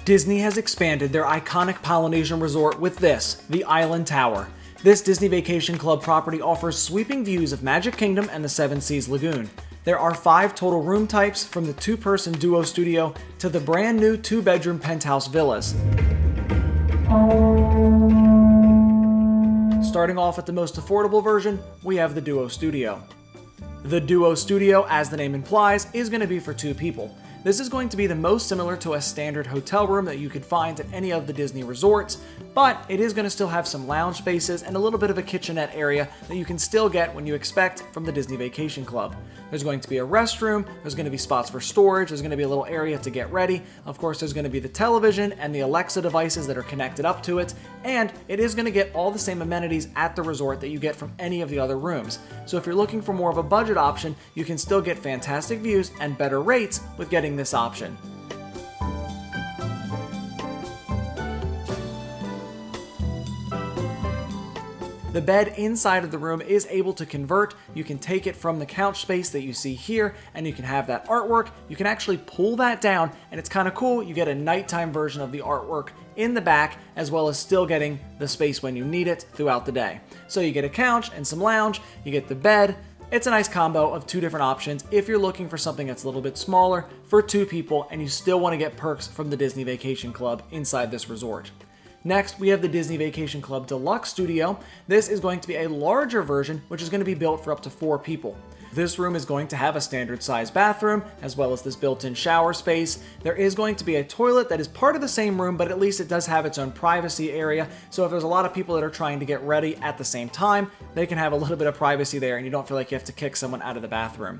Disney has expanded their iconic Polynesian resort with this, the Island Tower. This Disney Vacation Club property offers sweeping views of Magic Kingdom and the Seven Seas Lagoon. There are 5 total room types, from the 2-person duo studio to the brand new 2-bedroom penthouse villas. Starting off at the most affordable version, we have the Duo Studio. The Duo Studio, as the name implies, is going to be for 2 people. This is going to be the most similar to a standard hotel room that you could find at any of the Disney resorts, but it is going to still have some lounge spaces and a little bit of a kitchenette area that you can still get when you expect from the Disney Vacation Club. There's going to be a restroom, there's going to be spots for storage, there's going to be a little area to get ready. Of course, there's going to be the television and the Alexa devices that are connected up to it, and it is going to get all the same amenities at the resort that you get from any of the other rooms. So if you're looking for more of a budget option, you can still get fantastic views and better rates with getting this option. The bed inside of the room is able to convert. You can take it from the couch space that you see here, and you can have that artwork. You can actually pull that down, and it's kind of cool. You get a nighttime version of the artwork in the back, as well as still getting the space when you need it throughout the day. So you get a couch and some lounge, you get the bed. It's a nice combo of 2 different options if you're looking for something that's a little bit smaller for 2 people and you still want to get perks from the Disney Vacation Club inside this resort. Next, we have the Disney Vacation Club Deluxe Studio. This is going to be a larger version, which is going to be built for up to 4 people. This room is going to have a standard size bathroom, as well as this built-in shower space. There is going to be a toilet that is part of the same room, but at least it does have its own privacy area. So if there's a lot of people that are trying to get ready at the same time, they can have a little bit of privacy there and you don't feel like you have to kick someone out of the bathroom.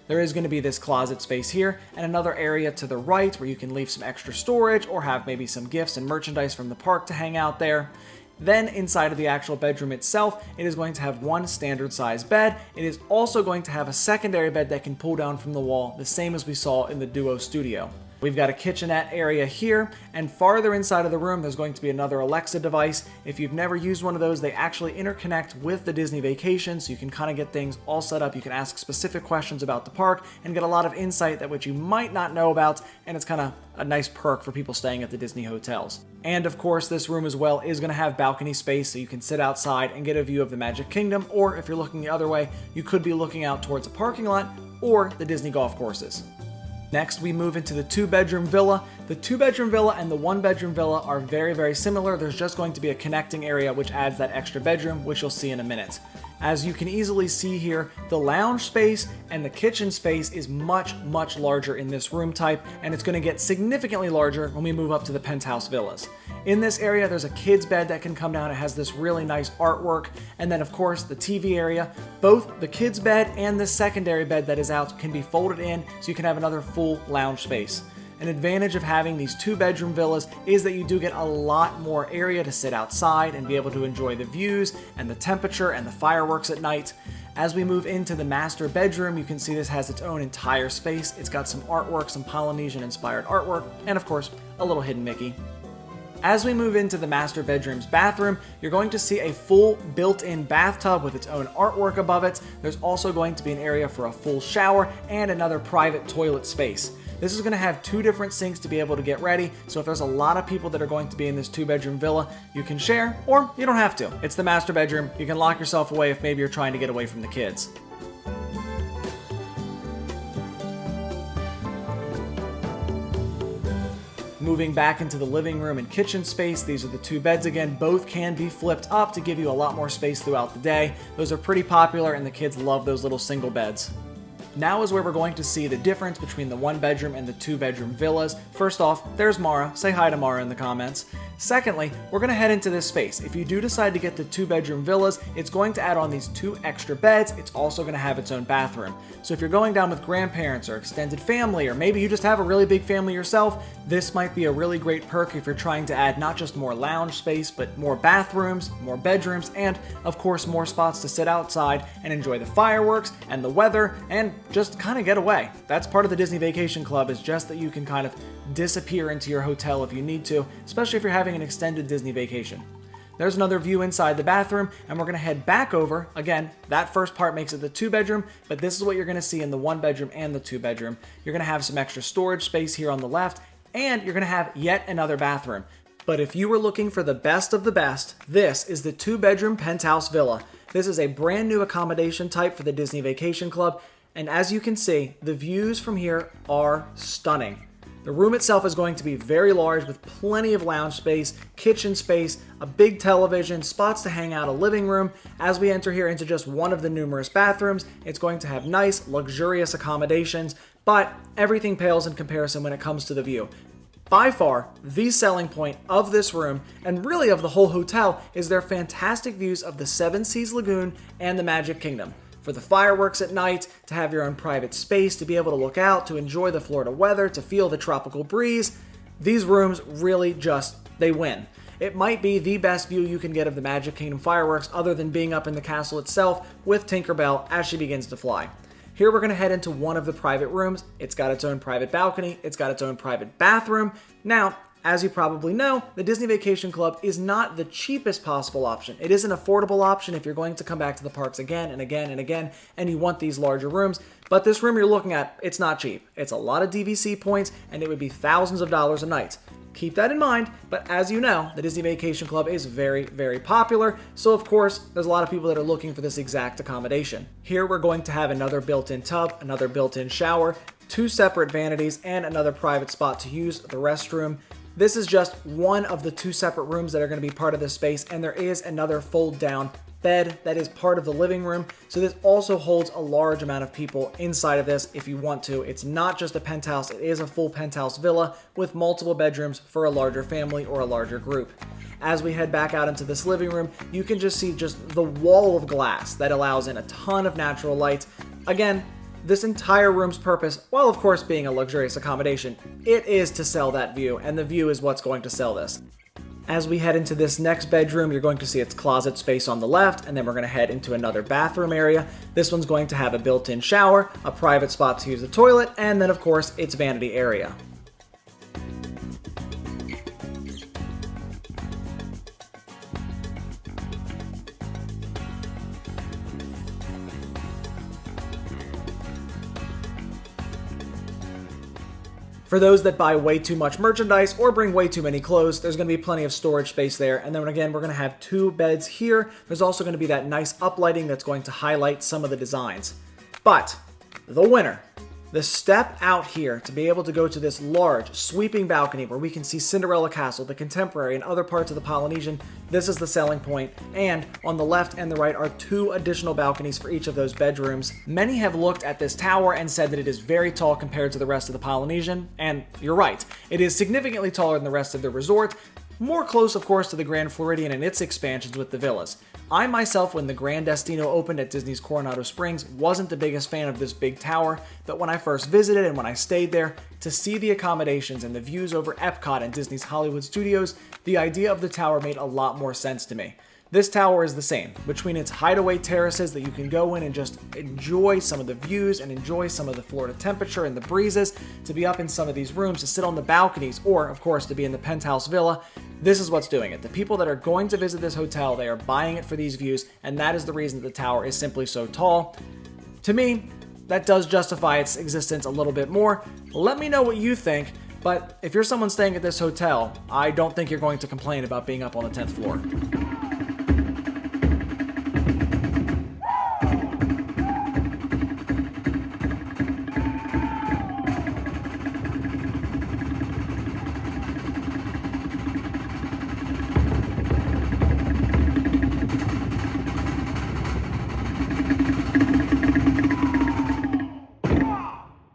There is going to be this closet space here and another area to the right where you can leave some extra storage or have maybe some gifts and merchandise from the park to hang out there. Then inside of the actual bedroom itself, it is going to have one standard size bed. It is also going to have a secondary bed that can pull down from the wall, the same as we saw in the Duo Studio. We've got a kitchenette area here, and farther inside of the room there's going to be another Alexa device. If you've never used one of those, they actually interconnect with the Disney Vacation, so you can kind of get things all set up. You can ask specific questions about the park and get a lot of insight that which you might not know about, and it's kind of a nice perk for people staying at the Disney hotels. And of course, this room as well is going to have balcony space, so you can sit outside and get a view of the Magic Kingdom, or if you're looking the other way, you could be looking out towards a parking lot or the Disney golf courses. Next, we move into the 2-bedroom villa. The 2-bedroom villa and the 1-bedroom villa are very, very similar. There's just going to be a connecting area which adds that extra bedroom, which you'll see in a minute. As you can easily see here, the lounge space and the kitchen space is much, much larger in this room type, and it's going to get significantly larger when we move up to the penthouse villas. In this area, there's a kid's bed that can come down. It has this really nice artwork, and then of course the TV area. Both the kid's bed and the secondary bed that is out can be folded in, so you can have another full lounge space. An advantage of having these 2-bedroom villas is that you do get a lot more area to sit outside and be able to enjoy the views and the temperature and the fireworks at night. As we move into the master bedroom, you can see this has its own entire space. It's got some artwork, some Polynesian inspired artwork, and of course, a little hidden Mickey. As we move into the master bedroom's bathroom, you're going to see a full built-in bathtub with its own artwork above it. There's also going to be an area for a full shower and another private toilet space. This is going to have 2 different sinks to be able to get ready, so if there's a lot of people that are going to be in this 2-bedroom villa, you can share, or you don't have to. It's the master bedroom. You can lock yourself away if maybe you're trying to get away from the kids. Moving back into the living room and kitchen space, these are the 2 beds again. Both can be flipped up to give you a lot more space throughout the day. Those are pretty popular and the kids love those little single beds. Now is where we're going to see the difference between the 1-bedroom and the 2-bedroom villas. First off, there's Mara. Say hi to Mara in the comments. Secondly, we're going to head into this space. If you do decide to get the 2-bedroom villas, it's going to add on these 2 extra beds. It's also going to have its own bathroom. So if you're going down with grandparents or extended family, or maybe you just have a really big family yourself, this might be a really great perk if you're trying to add not just more lounge space, but more bathrooms, more bedrooms, and of course more spots to sit outside and enjoy the fireworks and the weather and just kind of get away. That's part of the Disney Vacation Club, is just that you can kind of disappear into your hotel if you need to, especially if you're having an extended Disney vacation. There's another view inside the bathroom, and we're going to head back over. Again, that first part makes it the 2-bedroom, but this is what you're going to see in the 1-bedroom and the 2-bedroom. You're going to have some extra storage space here on the left and you're going to have yet another bathroom. But if you were looking for the best of the best, this is the 2-bedroom penthouse villa. This is a brand new accommodation type for the Disney Vacation Club, and as you can see, the views from here are stunning. The room itself is going to be very large with plenty of lounge space, kitchen space, a big television, spots to hang out, a living room. As we enter here into just one of the numerous bathrooms, it's going to have nice, luxurious accommodations, but everything pales in comparison when it comes to the view. By far, the selling point of this room, and really of the whole hotel, is their fantastic views of the Seven Seas Lagoon and the Magic Kingdom. For the fireworks at night, to have your own private space, to be able to look out, to enjoy the Florida weather, to feel the tropical breeze, these rooms really they win. It might be the best view you can get of the Magic Kingdom fireworks other than being up in the castle itself with Tinkerbell as she begins to fly. Here we're going to head into one of the private rooms. It's got its own private balcony. It's got its own private bathroom. Now, as you probably know, the Disney Vacation Club is not the cheapest possible option. It is an affordable option if you're going to come back to the parks again and again and again, and you want these larger rooms. But this room you're looking at, it's not cheap. It's a lot of DVC points, and it would be thousands of dollars a night. Keep that in mind, but as you know, the Disney Vacation Club is very, very popular, so of course, there's a lot of people that are looking for this exact accommodation. Here we're going to have another built-in tub, another built-in shower, 2 separate vanities, and another private spot to use the restroom. This is just one of the 2 separate rooms that are going to be part of this space, and there is another fold-down bed that is part of the living room, so this also holds a large amount of people inside of this if you want to. It's not just a penthouse, it is a full penthouse villa with multiple bedrooms for a larger family or a larger group. As we head back out into this living room, you can just see just the wall of glass that allows in a ton of natural light. Again, this entire room's purpose, while of course being a luxurious accommodation, it is to sell that view, and the view is what's going to sell this. As we head into this next bedroom, you're going to see its closet space on the left, and then we're going to head into another bathroom area. This one's going to have a built-in shower, a private spot to use the toilet, and then of course its vanity area. For those that buy way too much merchandise or bring way too many clothes, there's going to be plenty of storage space there. And then again, we're going to have 2 beds here. There's also going to be that nice uplighting that's going to highlight some of the designs. But the winner, the step out here to be able to go to this large sweeping balcony where we can see Cinderella Castle, the Contemporary, and other parts of the Polynesian, this is the selling point. And on the left and the right are 2 additional balconies for each of those bedrooms. Many have looked at this tower and said that it is very tall compared to the rest of the Polynesian, and you're right. It is significantly taller than the rest of the resort, more close of course to the Grand Floridian and its expansions with the villas. I myself, when the Grand Destino opened at Disney's Coronado Springs, wasn't the biggest fan of this big tower, but when I first visited and when I stayed there, to see the accommodations and the views over Epcot and Disney's Hollywood Studios, the idea of the tower made a lot more sense to me. This tower is the same, between its hideaway terraces that you can go in and just enjoy some of the views and enjoy some of the Florida temperature and the breezes, to be up in some of these rooms, to sit on the balconies, or of course to be in the penthouse villa. This is what's doing it. The people that are going to visit this hotel, they are buying it for these views, and that is the reason that the tower is simply so tall. To me, that does justify its existence a little bit more. Let me know what you think, but if you're someone staying at this hotel, I don't think you're going to complain about being up on the 10th floor.